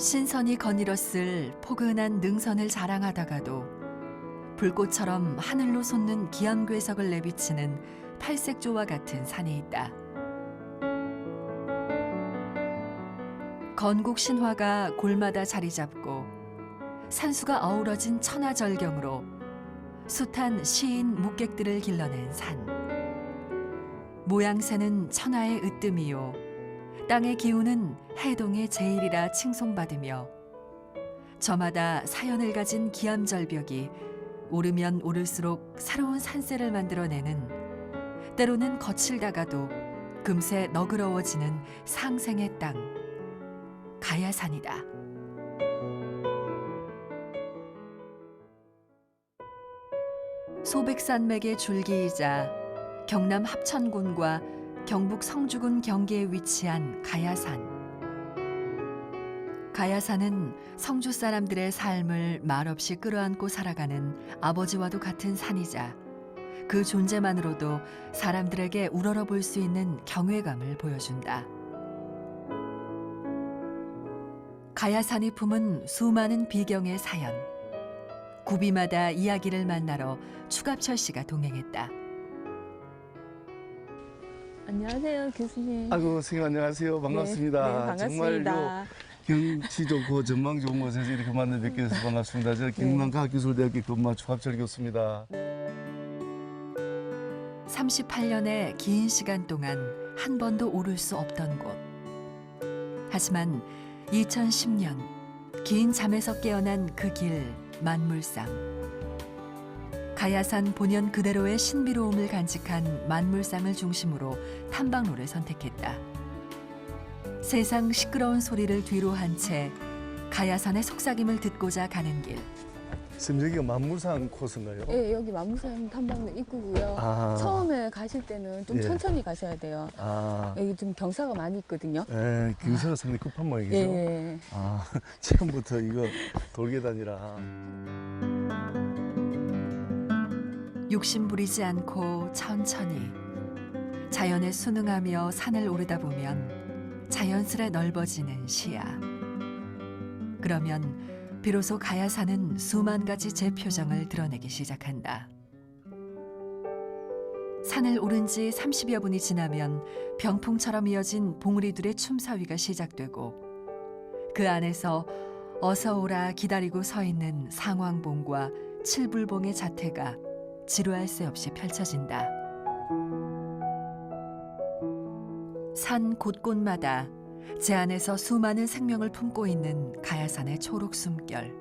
신선이 거닐었을 포근한 능선을 자랑하다가도 불꽃처럼 하늘로 솟는 기암괴석을 내비치는 팔색조와 같은 산이 있다. 건국 신화가 골마다 자리 잡고 산수가 어우러진 천하절경으로 숱한 시인 묵객들을 길러낸 산. 모양새는 천하의 으뜸이요 땅의 기운은 해동의 제일이라 칭송받으며 저마다 사연을 가진 기암절벽이 오르면 오를수록 새로운 산세를 만들어내는, 때로는 거칠다가도 금세 너그러워지는 상생의 땅, 가야산이다. 소백산맥의 줄기이자 경남 합천군과 경북 성주군 경계에 위치한 가야산. 가야산은 성주 사람들의 삶을 말없이 끌어안고 살아가는 아버지와도 같은 산이자 그 존재만으로도 사람들에게 우러러 볼 수 있는 경외감을 보여준다. 가야산이 품은 수많은 비경의 사연. 구비마다 이야기를 만나러 추갑철 씨가 동행했다. 안녕하세요, 교수님. 아이고, 선생님 안녕하세요. 반갑습니다. 네, 반갑습니다. 정말요, 경치 좋고 전망 좋은 곳에서 이렇게 만나 뵙게 돼서 반갑습니다. 저 경남과학기술대학교 근무한 추갑철 교수입니다. 38년의 긴 시간 동안 한 번도 오를 수 없던 곳. 하지만 2010년 긴 잠에서 깨어난 그 길, 만물상. 가야산 본연 그대로의 신비로움을 간직한 만물상을 중심으로 탐방로를 선택했다. 세상 시끄러운 소리를 뒤로 한 채 가야산의 속삭임을 듣고자 가는 길. 선생님, 여기가 만물산 코스인가요? 네, 여기 만물산 탐방로 입구고요. 아. 처음에 가실 때는 좀 예. 천천히 가셔야 돼요. 아, 여기 좀 경사가 많이 있거든요. 예, 경사가 상당히 급한 모양이죠? 예. 아, 처음부터 이거 돌계단이라. 욕심 부리지 않고 천천히 자연에 순응하며 산을 오르다 보면 자연스레 넓어지는 시야. 그러면 비로소 가야산은 수만 가지 재표정을 드러내기 시작한다. 산을 오른 지 30여 분이 지나면 병풍처럼 이어진 봉우리들의 춤사위가 시작되고 그 안에서 어서 오라 기다리고 서 있는 상황봉과 칠불봉의 자태가 지루할 새 없이 펼쳐진다. 산 곳곳마다 제 안에서 수많은 생명을 품고 있는 가야산의 초록 숨결.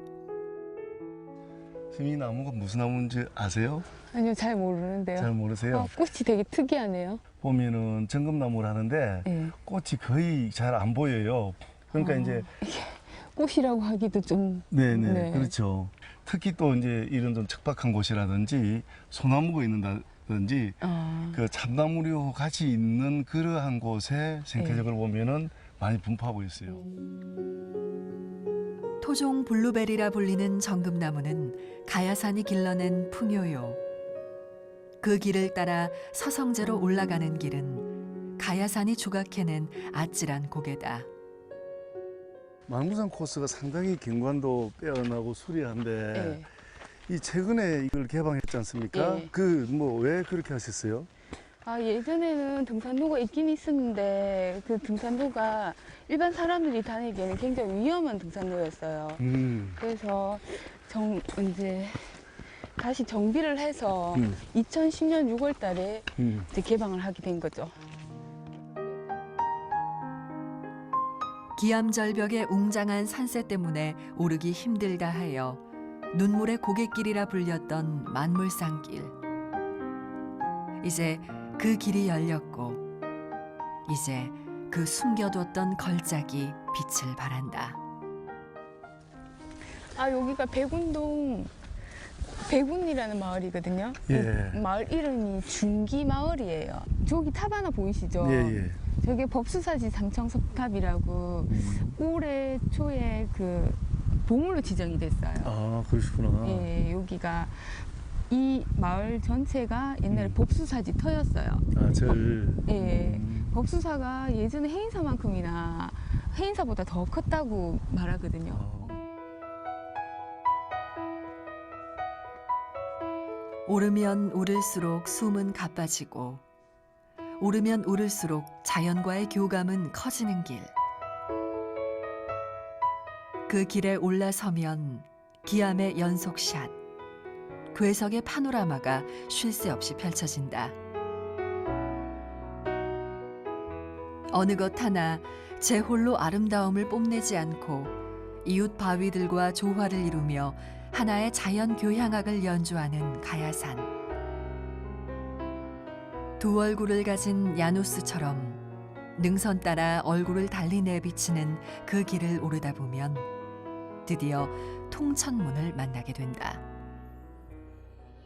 선생님, 이 나무가 무슨 나무인지 아세요? 아니요, 잘 모르는데요. 잘 모르세요? 꽃이 되게 특이하네요. 보면은 정금나무를 하는데 네. 꽃이 거의 잘 안 보여요. 그러니까 이제 꽃이라고 하기도 좀. 네네, 네. 그렇죠. 특히 또 이제 이런 좀 척박한 곳이라든지 소나무가 있는다든지 그 참나무류 같이 있는 그러한 곳에 생태적으로 보면은 많이 분포하고 있어요. 토종 블루베리라 불리는 정금나무는 가야산이 길러낸 풍요요. 그 길을 따라 서성제로 올라가는 길은 가야산이 조각해낸 아찔한 고개다. 만물산 코스가 상당히 경관도 빼어나고 수리한데 네. 이 최근에 이걸 개방했지 않습니까? 네. 그 뭐 왜 그렇게 하셨어요? 예전에는 등산로가 있긴 있었는데 그 등산로가 일반 사람들이 다니기에는 굉장히 위험한 등산로였어요. 그래서 이제 다시 정비를 해서 2010년 6월 달에 이제 개방을 하게 된 거죠. 기암절벽의 웅장한 산세 때문에 오르기 힘들다 하여 눈물의 고갯길이라 불렸던 만물산길. 이제 그 길이 열렸고 이제 그 숨겨뒀던 걸작이 빛을 발한다. 여기가 백운이라는 마을이거든요. 예. 마을 이름이 중기마을이에요. 저기 탑 하나 보이시죠? 예. 저게 법수사지 삼청석탑이라고 올해 초에 그 보물로 지정이 됐어요. 아, 그러시구나. 예, 여기가 이 마을 전체가 옛날에 법수사지 터였어요. 아, 절. 예, 법수사가 예전에 해인사만큼이나 해인사보다 더 컸다고 말하거든요. 오르면 오를수록 숨은 가빠지고 오르면 오를수록 자연과의 교감은 커지는 길. 그 길에 올라서면 기암의 연속샷, 괴석의 파노라마가 쉴 새 없이 펼쳐진다. 어느 것 하나 제 홀로 아름다움을 뽐내지 않고 이웃 바위들과 조화를 이루며 하나의 자연 교향악을 연주하는 가야산. 두 얼굴을 가진 야누스처럼 능선 따라 얼굴을 달리 내비치는 그 길을 오르다 보면 드디어 통천문을 만나게 된다.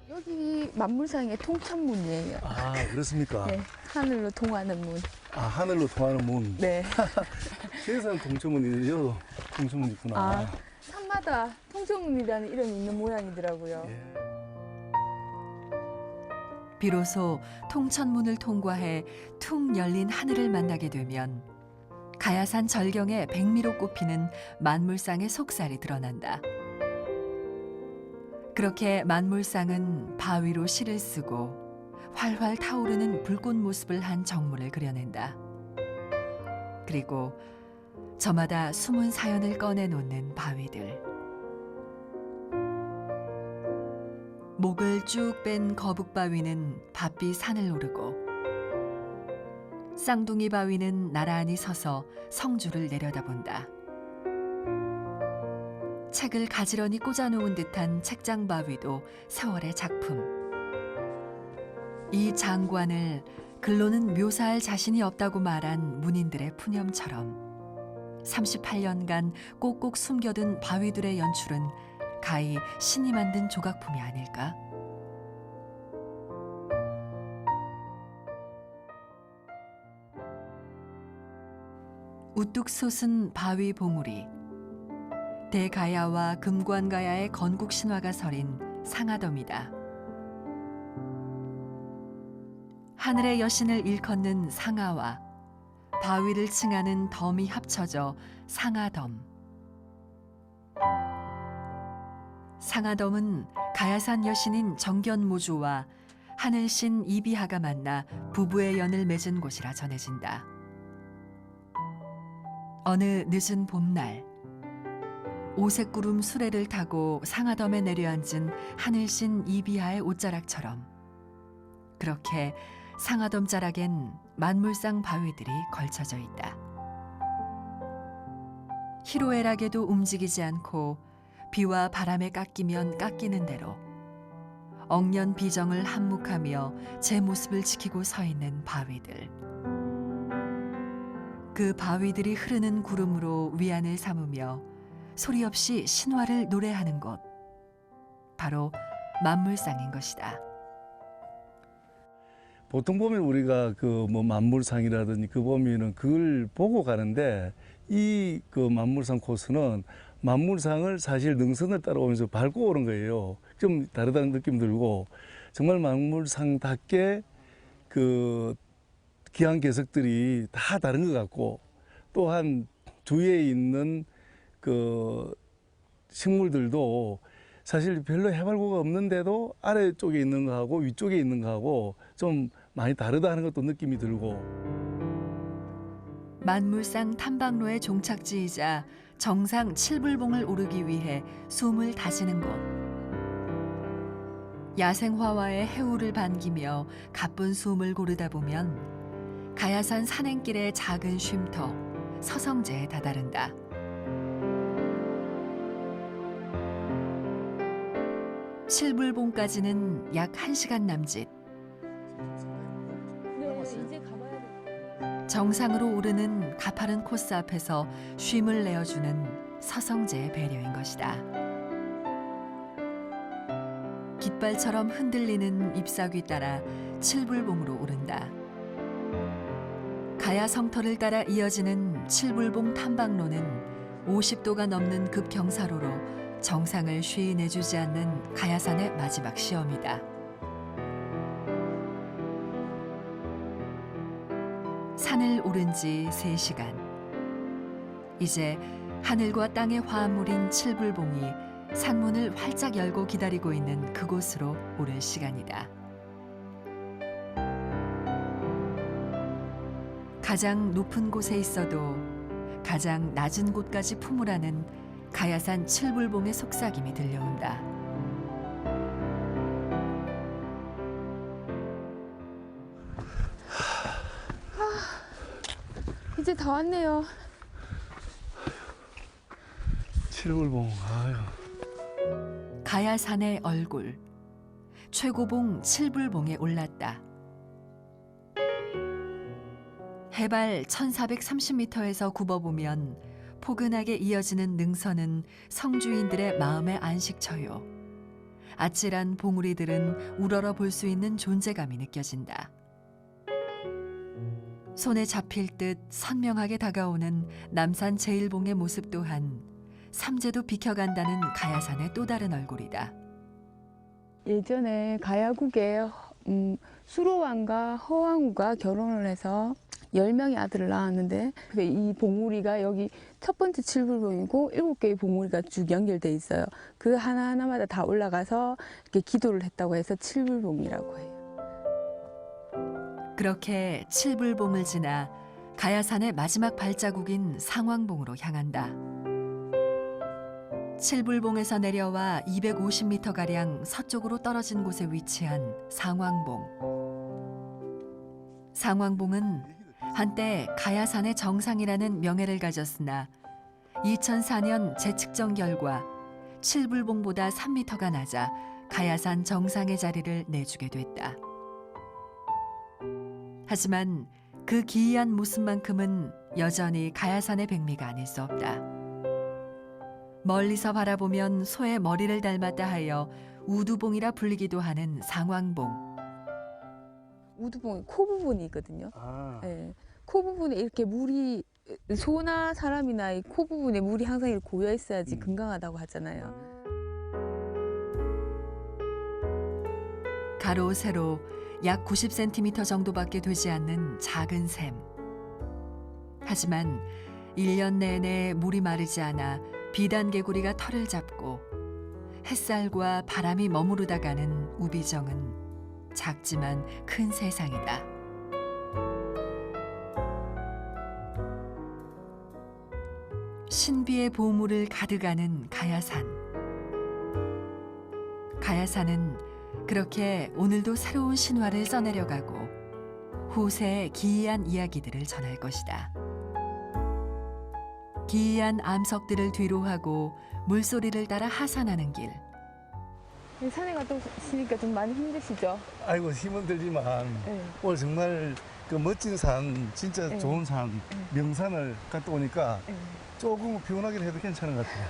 여기 만물상의 통천문이에요. 아, 그렇습니까? 네, 하늘로 통하는 문. 아, 하늘로 통하는 문. 네. 세상 통천문이죠. 통천문 있구나. 아, 산마다 통천문이라는 이름이 있는 모양이더라고요. 예. 비로소 통천문을 통과해 퉁 열린 하늘을 만나게 되면 가야산 절경에 백미로 꼽히는 만물상의 속살이 드러난다. 그렇게 만물상은 바위로 실을 쓰고 활활 타오르는 불꽃 모습을 한 정물을 그려낸다. 그리고 저마다 숨은 사연을 꺼내놓는 바위들. 목을 쭉 뺀 거북바위는 바삐 산을 오르고 쌍둥이 바위는 나란히 서서 성주를 내려다본다. 책을 가지런히 꽂아놓은 듯한 책장바위도 세월의 작품. 이 장관을 글로는 묘사할 자신이 없다고 말한 문인들의 푸념처럼 38년간 꼭꼭 숨겨둔 바위들의 연출은 가히 신이 만든 조각품이 아닐까? 우뚝 솟은 바위 봉우리, 대가야와 금관가야의 건국 신화가 서린 상아덤이다. 하늘의 여신을 일컫는 상아와 바위를 칭하는 덤이 합쳐져 상아덤. 상아덤은 가야산 여신인 정견모주와 하늘신 이비하가 만나 부부의 연을 맺은 곳이라 전해진다. 어느 늦은 봄날, 오색구름 수레를 타고 상아덤에 내려앉은 하늘신 이비하의 옷자락처럼 그렇게 상아덤 자락엔 만물상 바위들이 걸쳐져 있다. 희로애락에도 움직이지 않고 비와 바람에 깎이면 깎이는 대로 억년 비정을 한몫하며 제 모습을 지키고 서 있는 바위들. 그 바위들이 흐르는 구름으로 위안을 삼으며 소리 없이 신화를 노래하는 곳, 바로 만물상인 것이다. 보통 보면 우리가 그 뭐 만물상이라든지 그 보면은 그걸 보고 가는데 이 그 만물상 코스는 만물상을 사실 능선을 따라오면서 밟고 오는 거예요. 좀 다르다는 느낌 들고 정말 만물상답게 그 기한 개석들이 다 다른 것 같고 또한 주위에 있는 그 식물들도 사실 별로 해발고가 없는데도 아래쪽에 있는 거하고 위쪽에 있는 거하고 좀 많이 다르다는 것도 느낌이 들고. 만물상 탐방로의 종착지이자 정상 칠불봉을 오르기 위해 숨을 다지는 곳. 야생화와의 해우를 반기며 가쁜 숨을 고르다 보면 가야산 산행길의 작은 쉼터 서성제에 다다른다. 칠불봉까지는 약 1시간 남짓. 네, 이제 가봐야 돼. 정상으로 오르는 가파른 코스 앞에서 쉼을 내어주는 서성제의 배려인 것이다. 깃발처럼 흔들리는 잎사귀 따라 칠불봉으로 오른다. 가야 성터를 따라 이어지는 칠불봉 탐방로는 50도가 넘는 급경사로로 정상을 쉬이 내주지 않는 가야산의 마지막 시험이다. 산을 오른 지 3시간. 이제 하늘과 땅의 화합물인 칠불봉이 산문을 활짝 열고 기다리고 있는 그곳으로 오를 시간이다. 가장 높은 곳에 있어도 가장 낮은 곳까지 품으라는 가야산 칠불봉의 속삭임이 들려온다. 이제 다 왔네요. 칠불봉. 아유. 가야산의 얼굴, 최고봉 칠불봉에 올랐다. 해발 1430m에서 굽어보면 포근하게 이어지는 능선은 성주인들의 마음의 안식처요. 아찔한 봉우리들은 우러러 볼 수 있는 존재감이 느껴진다. 손에 잡힐 듯 선명하게 다가오는 남산 제1봉의 모습 또한 삼재도 비켜간다는 가야산의 또 다른 얼굴이다. 예전에 가야국에 수로왕과 허왕우가 결혼을 해서 10명의 아들을 낳았는데 이 봉우리가 여기 첫 번째 칠불봉이고 7개의 봉우리가 쭉 연결돼 있어요. 그 하나하나마다 다 올라가서 이렇게 기도를 했다고 해서 칠불봉이라고 해요. 그렇게 칠불봉을 지나 가야산의 마지막 발자국인 상왕봉으로 향한다. 칠불봉에서 내려와 250m가량 서쪽으로 떨어진 곳에 위치한 상왕봉. 상왕봉은 한때 가야산의 정상이라는 명예를 가졌으나 2004년 재측정 결과 칠불봉보다 3m가 낮아 가야산 정상의 자리를 내주게 됐다. 하지만 그 기이한 모습만큼은 여전히 가야산의 백미가 아닐 수 없다. 멀리서 바라보면 소의 머리를 닮았다 하여 우두봉이라 불리기도 하는 상왕봉. 우두봉이 코 부분이 있거든요. 아. 네. 코 부분에 이렇게 물이 소나 사람이나 이 코 부분에 물이 항상 이렇게 고여 있어야지 건강하다고 하잖아요. 가로 세로 약 90cm 정도밖에 되지 않는 작은 샘. 하지만 1년 내내 물이 마르지 않아 비단개구리가 털을 잡고 햇살과 바람이 머무르다 가는 우비정은 작지만 큰 세상이다. 신비의 보물을 가득하는 가야산. 가야산은 그렇게 오늘도 새로운 신화를 써내려가고 후세의 기이한 이야기들을 전할 것이다. 기이한 암석들을 뒤로하고 물소리를 따라 하산하는 길. 산에 가다 오시니까 좀 많이 힘드시죠? 아이고 힘은 들지만 네. 오늘 정말 그 멋진 산, 진짜 네. 좋은 산, 명산을 갔다 오니까 네. 조금 피곤하긴 해도 괜찮은 것 같아요.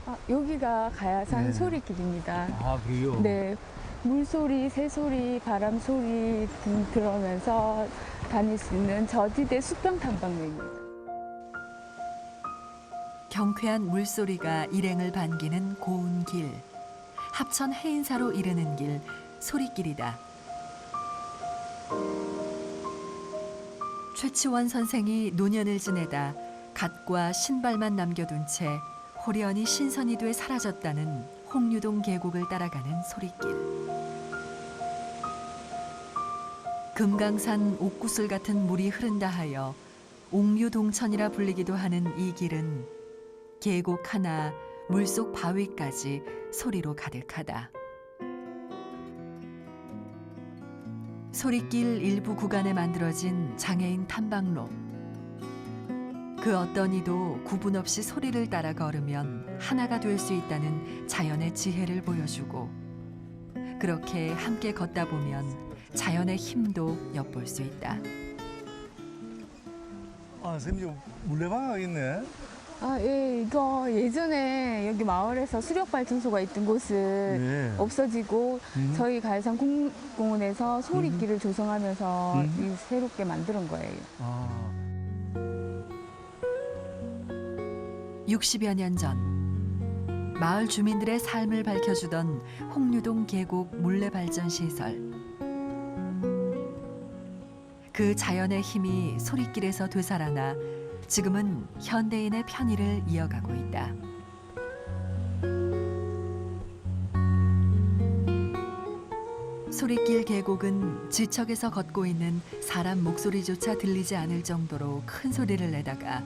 아, 여기가 가야산 네. 소리길입니다. 아, 그래요? 네, 물소리, 새소리, 바람소리 등 들어오면서 다닐 수 있는 저지대 수평 탐방로입니다. 경쾌한 물소리가 일행을 반기는 고운 길. 합천 해인사로 이르는 길, 소리길이다. 최치원 선생이 노년을 지내다 갓과 신발만 남겨둔 채 호련히 신선이 돼 사라졌다는 홍류동 계곡을 따라가는 소리길. 금강산 옥구슬 같은 물이 흐른다 하여 옥류동천이라 불리기도 하는 이 길은 계곡 하나, 물속 바위까지 소리로 가득하다. 소리길 일부 구간에 만들어진 장애인 탐방로. 그 어떤 이도 구분 없이 소리를 따라 걸으면 하나가 될 수 있다는 자연의 지혜를 보여주고, 그렇게 함께 걷다 보면 자연의 힘도 엿볼 수 있다. 아, 선생님, 물레방아가 있네. 아, 예, 이거 예전에 여기 마을에서 수력발전소가 있던 곳은 네. 없어지고 저희 가야산 공원에서 소리길을 조성하면서 이 새롭게 만든 거예요. 아. 60여 년 전 마을 주민들의 삶을 밝혀주던 홍류동 계곡 물레발전시설. 그 자연의 힘이 소리길에서 되살아나 지금은 현대인의 편의를 이어가고 있다. 소리길 계곡은 지척에서 걷고 있는 사람 목소리조차 들리지 않을 정도로 큰 소리를 내다가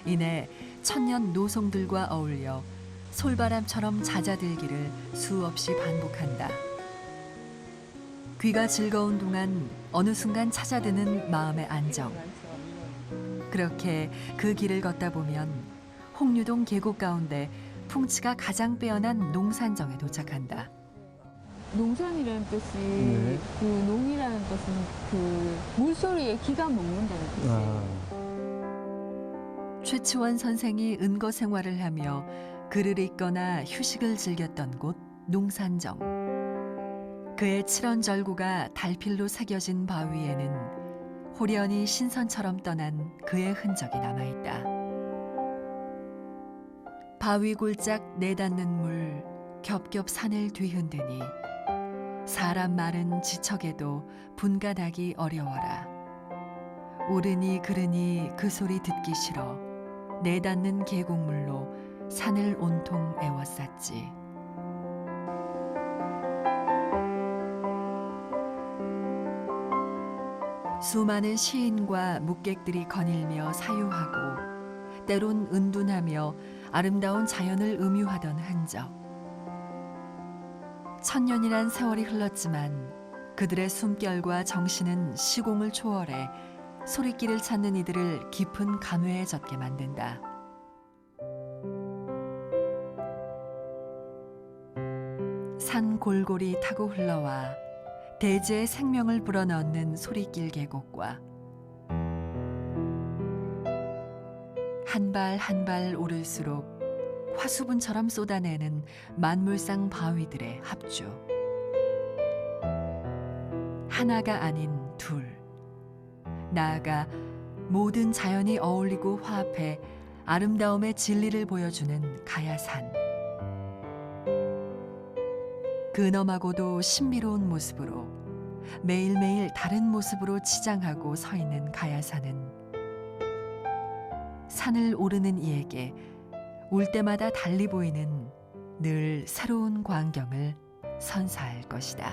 이내 천년 노송들과 어울려 솔바람처럼 잦아들기를 수없이 반복한다. 귀가 즐거운 동안 어느 순간 찾아드는 마음의 안정. 그렇게 그 길을 걷다 보면 홍류동 계곡 가운데 풍치가 가장 빼어난 농산정에 도착한다. 농산이라는 뜻이 네. 그 농이라는 뜻은 그 물소리에 기가 먹는다는 뜻이에요. 최치원 선생이 은거 생활을 하며 글을 읽거나 휴식을 즐겼던 곳 농산정. 그의 칠원절구가 달필로 새겨진 바위에는 호련히 신선처럼 떠난 그의 흔적이 남아있다. 바위 골짝 내닿는 물 겹겹 산을 뒤흔드니 사람 마른 지척에도 분간하기 어려워라. 오르니 그르니 그 소리 듣기 싫어 내닿는 계곡물로 산을 온통 애워쌌지. 수많은 시인과 묵객들이 거닐며 사유하고 때론 은둔하며 아름다운 자연을 음유하던 흔적. 천년이란 세월이 흘렀지만 그들의 숨결과 정신은 시공을 초월해 소리길을 찾는 이들을 깊은 감회에 젖게 만든다. 산 골골이 타고 흘러와 대지의 생명을 불어넣는 소리길 계곡과 한 발 한 발 오를수록 화수분처럼 쏟아내는 만물상 바위들의 합주. 하나가 아닌 둘. 나아가 모든 자연이 어울리고 화합해 아름다움의 진리를 보여주는 가야산. 근엄하고도 신비로운 모습으로 매일매일 다른 모습으로 치장하고 서 있는 가야산은 산을 오르는 이에게 올 때마다 달리 보이는 늘 새로운 광경을 선사할 것이다.